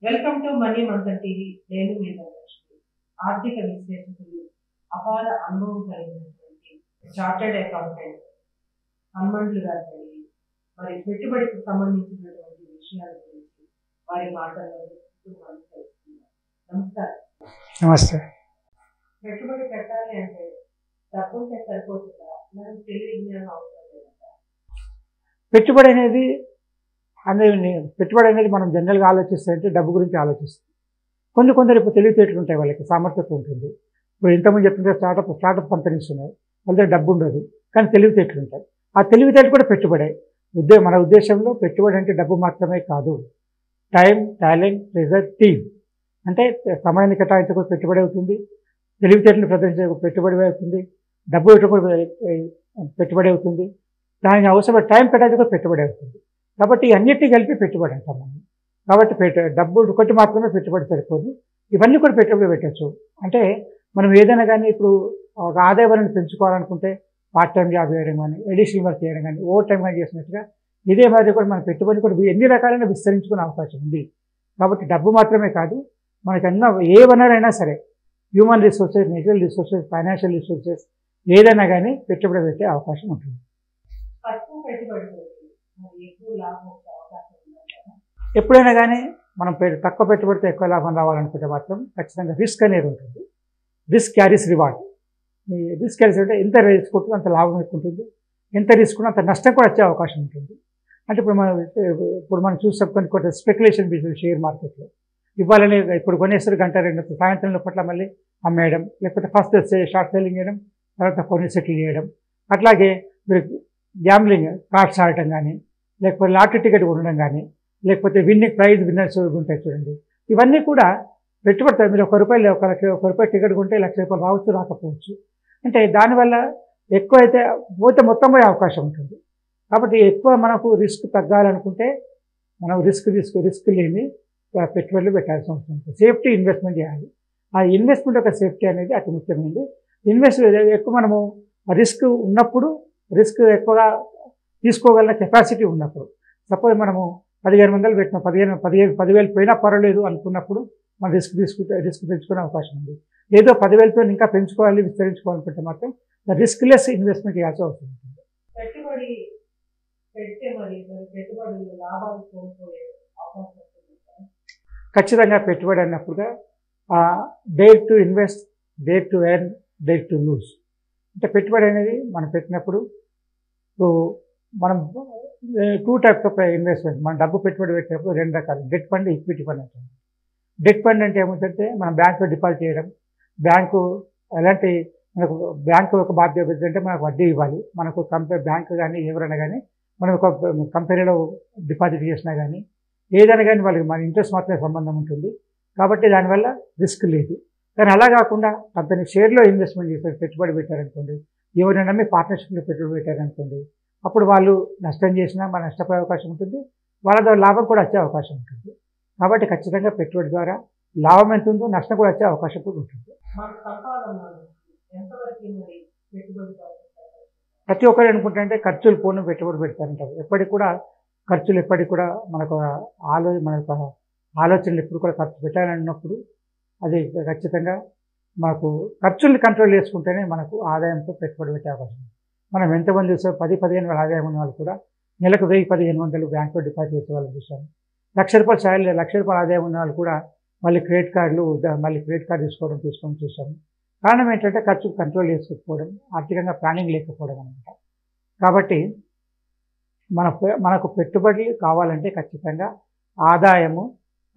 Welcome to money మంత్రం TV. నేను మీ ధనలక్ష్మి. ఆర్థిక విశ్లేషకులు, అపార అనుభవం కలిగినటువంటి చార్టెడ్ అకౌంటెంట్ హనుమంతులు గారు కలిగి మరి పెట్టుబడికి సంబంధించినటువంటి విషయాల గురించి వారి మాటల్లో మనం తెలుసుకుందాం. నమస్కారం. నమస్తే. పెట్టుబడి పెట్టాలి అంటే డబ్బు ఉంటే సరిపోతుందా? మనం తెలివి జ్ఞానం అవసరం లేదంట. పెట్టుబడి అనేది మనం జనరల్గా ఆలోచిస్తే డబ్బు గురించి ఆలోచిస్తాం. కొందరు ఇప్పుడు తెలివితేటలు ఉంటాయి, వాళ్ళకి సామర్థ్యత ఉంటుంది. ఇప్పుడు ఇంతకుముందు చెప్తుంటే స్టార్టప్ కంపెనీస్ ఉన్నాయి, వాళ్ళ దగ్గర డబ్బు ఉండదు కానీ తెలివితేటలు ఉంటాయి. ఆ తెలివితేటలు కూడా పెట్టుబడే. మన ఉద్దేశంలో పెట్టుబడి అంటే డబ్బు మాత్రమే కాదు, టైం, టాలెంట్, ప్రెజర్, టీమ్. అంటే సమయాన్ని కేటాయించడానికి పెట్టుబడి అవుతుంది, తెలివితేటలు ప్రదర్శించే పెట్టుబడి అవుతుంది, డబ్బు పెట్టుబడి అవుతుంది, దానికి అవసరమైన టైం కేటాయించడానికి పెట్టుబడి అవుతుంది. కాబట్టి అన్నిటినీ కలిపి పెట్టుబడి అంటాం మనం. కాబట్టి డబ్బు ఒకటి మాత్రమే పెట్టుబడి సరిపోదు, ఇవన్నీ కూడా పెట్టుబడి పెట్టచ్చు. అంటే మనం ఏదైనా కానీ ఇప్పుడు ఒక ఆదాయ వనరుని పెంచుకోవాలనుకుంటే పార్ట్ టైం జాబ్ చేయడం కానీ, ఎడిషనల్ వర్క్ చేయడం కానీ, ఓవర్ టైం కానీ చేసినట్టుగా ఇదే మాదిరి కూడా మన పెట్టుబడి కూడా ఎన్ని రకాలైన విస్తరించుకునే అవకాశం ఉంది. కాబట్టి డబ్బు మాత్రమే కాదు, మనకన్నా ఏ వనరైనా సరే, human resources, natural resources, financial resources ఏదైనా కానీ పెట్టుబడి పెట్టే అవకాశం ఉంటుంది. ఎప్పుడైనా కానీ మనం తక్కువ పెట్టుబడితో ఎక్కువ లాభం రావాలనుకుంటే మాత్రం ఖచ్చితంగా రిస్క్ అనేది ఉంటుంది. Risk carries reward. ఈ రిస్క్ క్యారీస్ అంటే ఎంత రిస్క్ ఉంటుంది అంత లాభం ఎక్కువ ఉంటుంది, ఎంత రిస్క్ అంత నష్టం కూడా వచ్చే అవకాశం ఉంటుంది. అంటే ఇప్పుడు మనం చూస్తాం కొన్ని స్పెక్యులేషన్ బిజినెస్ షేర్ మార్కెట్లో ఇవ్వాలని ఇప్పుడు కొనేస్తారు, గంట రెండు సాయంత్రం పట్ల మళ్ళీ అమ్మేయడం, లేకపోతే ఫస్ట్ షార్ట్ సెల్లింగ్ చేయడం, తర్వాత కొన్ని సెటిల్ చేయడం. అట్లాగే మీరు గ్యాంబ్లింగ్, కార్డ్స్ ఆడటం కానీ, లేకపోతే లాటరీ టికెట్ కొనడం కానీ, లేకపోతే విన్నర్స్ ఉంటాయి చూడండి, ఇవన్నీ కూడా పెట్టుబడి. మీరు ₹1 టికెట్ కొంటే ₹1,00,000 రావచ్చు, రాకపోవచ్చు. అంటే దానివల్ల ఎక్కువ అయితే పోతే మొత్తం పోయే అవకాశం ఉంటుంది. కాబట్టి ఎక్కువ మనకు రిస్క్ తగ్గాలనుకుంటే మనం రిస్క్ లేని పెట్టుబడులు పెట్టాల్సిన అవసరం ఉంటుంది. సేఫ్టీ ఇన్వెస్ట్మెంట్ చేయాలి. ఆ ఇన్వెస్ట్మెంట్ యొక్క సేఫ్టీ అనేది అతి ముఖ్యమైనది. ఎక్కువ మనము రిస్క్ ఉన్నప్పుడు, రిస్క్ ఎక్కువగా తీసుకోగల కెపాసిటీ ఉన్నప్పుడు, సపోజ్ మనము 1500 పెట్టిన 10,000 పోయినా పర్వాలేదు అనుకున్నప్పుడు మనం రిస్క్ పెంచుకునే అవకాశం ఉంది. ఏదో 10,000 ఇంకా పెంచుకోవాలి, విస్తరించుకోవాలనుకుంటే మాత్రం రిస్క్లెస్ ఇన్వెస్ట్మెంట్ చేయాల్సిన అవసరం ఉంటుంది. పెట్టుబడి పెడితే మరి పెట్టుబడులు లాభాలు కోల్పోయే అవకాశం ఉంటుంది. ఖచ్చితంగా పెట్టుబడి అన్నప్పుడుగా dare to invest, dare to earn, dare to lose. అంటే పెట్టుబడి అనేది మనం పెట్టినప్పుడు మనం 2 టైప్స్ ఆఫ్ ఇన్వెస్ట్మెంట్. మనం డబ్బు పెట్టుబడి పెట్టినప్పుడు 2 రకాలు, డెట్ ఫండ్, ఈక్విటీ ఫండ్ అంటాం. డెట్ ఫండ్ అంటే ఏమిటంటే మనం బ్యాంకులో డిపాజిట్ చేయడం. మనకు బ్యాంకు ఒక బాధ్యత ఏంటంటే మనకు వడ్డీ ఇవ్వాలి. మనకు బ్యాంకు కానీ ఎవరైనా కానీ మనం ఒక కంపెనీలో డిపాజిట్ చేసినా కానీ ఏదైనా కానీ వాళ్ళకి మన ఇంట్రెస్ట్ మాత్రమే సంబంధం ఉంటుంది. కాబట్టి దానివల్ల రిస్క్ లేదు. కానీ అలా కాకుండా కంపెనీ షేర్లో ఇన్వెస్ట్మెంట్ చేస్తారు, పెట్టుబడి పెట్టారనుకోండి, ఎవరైనా నమ్మి పార్ట్నర్షిప్లో పెట్టుబడి పెట్టారనుకోండి, అప్పుడు వాళ్ళు నష్టం చేసినా మన నష్టపోయే అవకాశం ఉంటుంది, వాళ్ళ ద్వారా లాభం కూడా వచ్చే అవకాశం ఉంటుంది. కాబట్టి ఖచ్చితంగా పెట్టుబడి ద్వారా లాభం ఎంత ఉందో నష్టం కూడా వచ్చే అవకాశం కూడా ఉంటుంది. ప్రతి ఒక్కరు అనుకుంటే ఖర్చులు పోను పెట్టుబడి పెడతారంటారు. ఎప్పటికి కూడా మనకు ఆలోచనలు ఎప్పుడు కూడా ఖర్చు పెట్టాలన్నప్పుడు అది ఖచ్చితంగా మనకు ఖర్చుల్ని కంట్రోల్ చేసుకుంటేనే మనకు ఆదాయంతో పెట్టుబడి పెట్టే అవకాశం ఉంది. మనం ఎంతమంది చూసాం, 10-15 ఆదాయం ఉన్న వాళ్ళు కూడా నెలకు 1,000-1,500 బ్యాంకులో డిపాజిట్ చేసే వాళ్ళు చూసాము. ₹1,00,000 ఆదాయం ఉన్న వాళ్ళు కూడా మళ్ళీ క్రెడిట్ కార్డు తీసుకొని చూసాము. కారణం ఏంటంటే ఖర్చు కంట్రోల్ చేసుకోకపోవడం, ఆర్థికంగా ప్లానింగ్ లేకపోవడం అనమాట. కాబట్టి మనకు పెట్టుబడి కావాలంటే ఖచ్చితంగా ఆదాయము,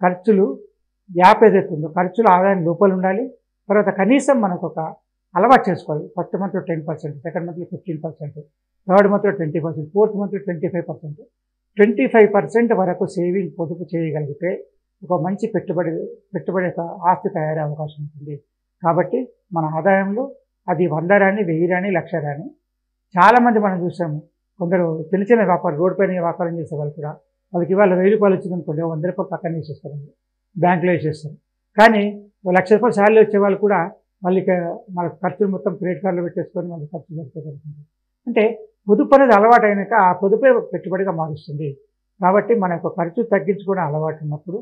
ఖర్చులు గ్యాప్ ఏదైతే ఉందో, ఖర్చులు ఆదాయం లోపల ఉండాలి. తర్వాత కనీసం మనకు ఒక అలవాటు చేసుకోవాలి. ఫస్ట్ మంత్లో 10%, సెకండ్ మంత్లో 15%, థర్డ్ మంత్లో 20%, ఫోర్త్ మంత్లో 25%. 25% వరకు సేవింగ్, పొదుపు చేయగలిగితే ఒక మంచి పెట్టుబడి ఆస్తి తయారయ్యే అవకాశం ఉంటుంది. కాబట్టి మన ఆదాయంలో అది 100 రాని, 1000 రాని, 1,00,000 రాని. చాలామంది మనం చూసాము, కొందరు చిన్న వ్యాపారం, రోడ్డు పైన వ్యాపారం చేసే వాళ్ళు కూడా వాళ్ళకి ఇవాళ ₹1,000 వచ్చిందనుకోండి, ₹100 పక్కన వేసేస్తారండి, బ్యాంకులో వేసేస్తారు. కానీ ₹1,00,000 శాలరీ వచ్చే వాళ్ళు కూడా మళ్ళీ మన ఖర్చులు మొత్తం క్రెడిట్ కార్డులో పెట్టేసుకొని మళ్ళీ ఖర్చు జరుపుకుంటుంది. అంటే పొదుపు అనేది అలవాటు అయినాక ఆ పొదుపే పెట్టుబడిగా మారుస్తుంది. కాబట్టి మన యొక్క ఖర్చు తగ్గించుకునే అలవాటు ఉన్నప్పుడు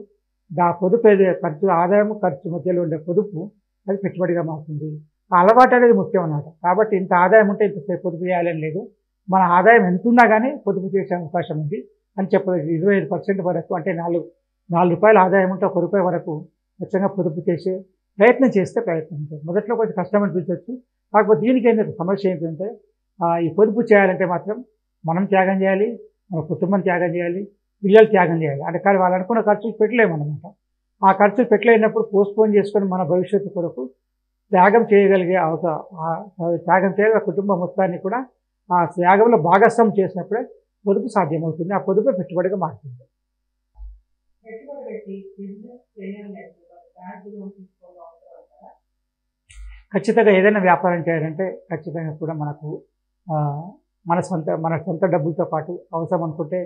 ఆ పొదుపు ఖర్చు ఆదాయం ఖర్చు మధ్యలో ఉండే పొదుపు అది పెట్టుబడిగా మారుతుంది. ఆ అలవాటు అనేది ముఖ్యం అన్నమాట. కాబట్టి ఇంత ఆదాయం ఉంటే ఇంతసేపు పొదుపు చేయాలని లేదు. మన ఆదాయం ఎంత ఉన్నా కానీ పొదుపు చేసే అవకాశం ఉంది అని చెప్పవచ్చు. 25% వరకు అంటే రూపాయల ఆదాయం ఉంటే ₹1 వరకు ఖచ్చితంగా పొదుపు చేసే ప్రయత్నం చేస్తే ప్రయత్నం ఉంటుంది. మొదట్లో కొంచెం కష్టం అనిపించవచ్చు. కాకపోతే దీనికి ఏంటంటే సమస్య ఏంటంటే ఈ పొదుపు చేయాలంటే మాత్రం మనం త్యాగం చేయాలి, మన కుటుంబం త్యాగం చేయాలి, పిల్లలు త్యాగం చేయాలి. అంటే కానీ వాళ్ళు అనుకున్న ఖర్చులు పెట్టలేమన్నమాట. ఆ ఖర్చులు పెట్టలేనప్పుడు పోస్ట్‌పోన్ చేసుకొని మన భవిష్యత్తు కొరకు త్యాగం చేయగలిగే త్యాగం చేయగల కుటుంబం మొత్తాన్ని కూడా ఆ త్యాగంలో భాగస్వామ్యం చేసినప్పుడే పొదుపు సాధ్యమవుతుంది. ఆ పొదుపే పెట్టుబడిగా మారుతుంది. పెట్టుబడి పెట్టి బిజినెస్ చేయాలంటే బ్యాంక్ లోన్ తీసుకోవడం అవసరం అంటారా? ఖచ్చితంగా ఏదైనా వ్యాపారం చేయాలంటే ఖచ్చితంగా కూడా మనకు మన సొంత డబ్బులతో పాటు అవసరం అనుకుంటే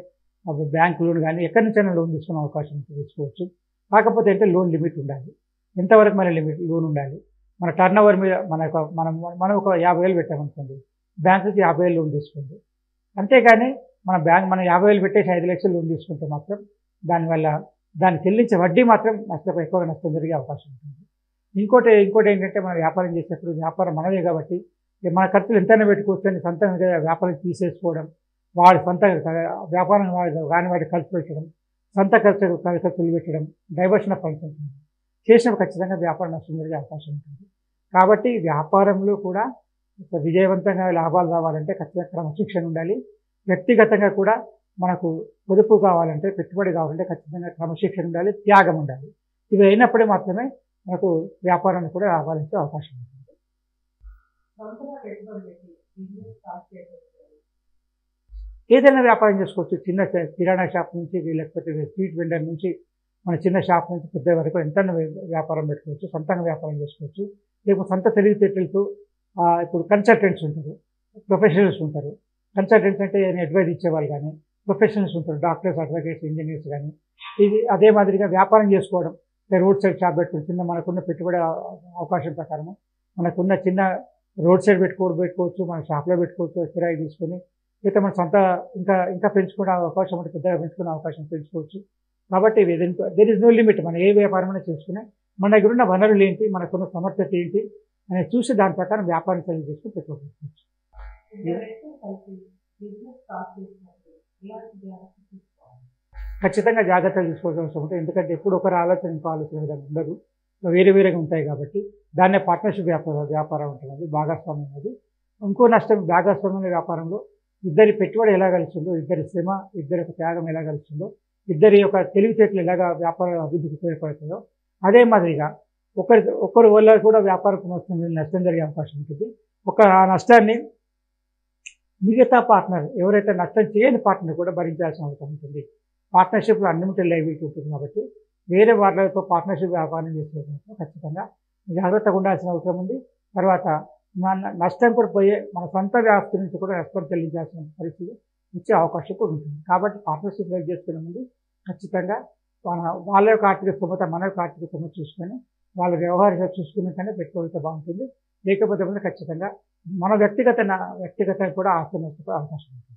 బ్యాంక్ లోన్ కానీ ఎక్కడి నుంచైనా లోన్ తీసుకునే అవకాశం తీసుకోవచ్చు. కాకపోతే అంటే లోన్ లిమిట్ ఉండాలి. ఎంతవరకు మన లిమిట్ లోన్ ఉండాలి? మన టర్న్ ఓవర్ మీద మనం ఒక 50,000 పెట్టామనుకోండి, బ్యాంకుకి 50,000 లోన్ తీసుకోండి. అంతేగాని మనం 50,000 పెట్టేసి 5 లక్షలు లోన్ తీసుకుంటే మాత్రం దానివల్ల దాన్ని చెల్లించే వడ్డీ మాత్రం ఎక్కువగా నష్టం జరిగే అవకాశం ఉంటుంది. ఇంకోటి ఏంటంటే మనం వ్యాపారం చేసేటప్పుడు వ్యాపారం మనదే కాబట్టి మన ఖర్చులు ఎంతైనా పెట్టుకోవచ్చు అని సొంతంగా వ్యాపారం తీసేసుకోవడం, వాడి సొంత వ్యాపారం కాని వాడి ఖర్చు పెట్టడం, సొంత ఖర్చులు పెట్టడం, డైవర్షన్ ఆఫ్ ఫండ్స్ ఉంటుంది. చేసినప్పుడు ఖచ్చితంగా వ్యాపారం నష్టం జరిగే అవకాశం ఉంటుంది. కాబట్టి వ్యాపారంలో కూడా విజయవంతంగా లాభాలు రావాలంటే ఖచ్చితంగా క్రమశిక్షణ ఉండాలి. వ్యక్తిగతంగా కూడా మనకు పొదుపు కావాలంటే, పెట్టుబడి కావాలంటే ఖచ్చితంగా క్రమశిక్షణ ఉండాలి, త్యాగం ఉండాలి. ఇవి అయినప్పుడే మాత్రమే మనకు వ్యాపారానికి కూడా లాభాలు ఇచ్చే అవకాశం ఉంటుంది. సొంతగా పెట్టుబడి పెట్టి బిజినెస్ స్టార్ట్ చేయవచ్చు. ఏదైనా వ్యాపారం చేసుకోవచ్చు. చిన్న కిరాణా షాప్ నుంచి లేకపోతే స్ట్రీట్ వెండర్ నుంచి మన చిన్న షాప్ నుంచి పెద్ద వరకు ఎంతైనా వ్యాపారం పెట్టుకోవచ్చు. సొంతంగా వ్యాపారం చేసుకోవచ్చు. లేకపోతే సొంత తెలివితేటలతో ఇప్పుడు కన్సల్టెంట్స్ ఉంటారు, ప్రొఫెషనల్స్ ఉంటారు. కన్సల్టెంట్స్ అంటే అడ్వైజ్ ఇచ్చేవాళ్ళు కానీ, ప్రొఫెషనల్స్ ఉంటారు, డాక్టర్స్, అడ్వకేట్స్, ఇంజనీర్స్ కానీ. ఇది అదే మాదిరిగా వ్యాపారం చేసుకోవడం, రోడ్ సైడ్ షాప్ పెట్టుకుని మనకున్న పెట్టుబడి అవకాశం ప్రకారం మనకున్న చిన్న రోడ్ సైడ్ పెట్టుకోవచ్చు, మన షాప్లో పెట్టుకోవచ్చు, కిరాయి తీసుకొని. లేకపోతే మన సొంత ఇంకా పెంచుకునే అవకాశం ఉంటే పెద్దగా పెంచుకునే అవకాశం పెంచుకోవచ్చు. కాబట్టి దేర్ ఇస్ నో లిమిట్. మనం ఏ వ్యాపారమైనా చేసుకునే మన దగ్గర ఉన్న వనరులు ఏంటి, మనకున్న సమర్థత ఏంటి అనేది చూసి దాని ప్రకారం వ్యాపారం చర్యలు చేసుకుని పెట్టుకోవచ్చు. ఖచ్చితంగా జాగ్రత్తలు తీసుకోవాల్సిన అవసరం ఉంటుంది. ఎందుకంటే ఎప్పుడు ఒకరి ఆలోచన ఇంకో ఆలోచన విధంగా ఉండదు, వేరేగా ఉంటాయి. కాబట్టి దాన్నే పార్ట్నర్షిప్ వ్యాపారం ఉంటుంది, భాగస్వామ్యం. అది ఇంకో నష్టం భాగస్వామ్య వ్యాపారంలో ఇద్దరి పెట్టుబడి ఎలా కలుస్తుందో, ఇద్దరి శ్రమ, ఇద్దరి యొక్క త్యాగం ఎలా కలుస్తుందో, ఇద్దరి యొక్క తెలివితేటలు ఎలాగా వ్యాపార అభివృద్ధికి ఉపయోగపడతాయో అదే మాదిరిగా ఒకరి వల్ల కూడా వ్యాపారకు నష్టం జరిగే అవకాశం ఉంటుంది. ఆ నష్టాన్ని మిగతా పార్ట్నర్ ఎవరైతే నష్టం చేయని పార్ట్నర్ కూడా భరించాల్సిన అవసరం ఉంటుంది. పార్ట్నర్షిప్లో అన్లిమిటెడ్ లయబిలిటీ ఉంటుంది కాబట్టి వేరే వాళ్ళతో పార్ట్నర్షిప్ వ్యాపారం చేసేటప్పుడు ఖచ్చితంగా జాగ్రత్తగా ఉండాల్సిన అవసరం ఉంది. తర్వాత నష్టం కూడా మన సొంత వ్యాప్తి నుంచి కూడా నష్టం చెల్లించాల్సిన పరిస్థితి వచ్చే అవకాశం కూడా ఉంటుంది. కాబట్టి పార్ట్నర్షిప్ లైక్ చేసుకునే ముందు ఖచ్చితంగా వాళ్ళ యొక్క ఆర్థిక స్థోమత, మన యొక్క ఆర్థిక స్థోమత చూసుకొని వాళ్ళ వ్యవహారంగా చూసుకున్నట్లనే పెట్టుకోవడం బాగుంటుంది. లేకపోతే ఖచ్చితంగా మన వ్యక్తిగత కూడా ఆస్తి నష్టపోయే అవకాశం ఉంటుంది.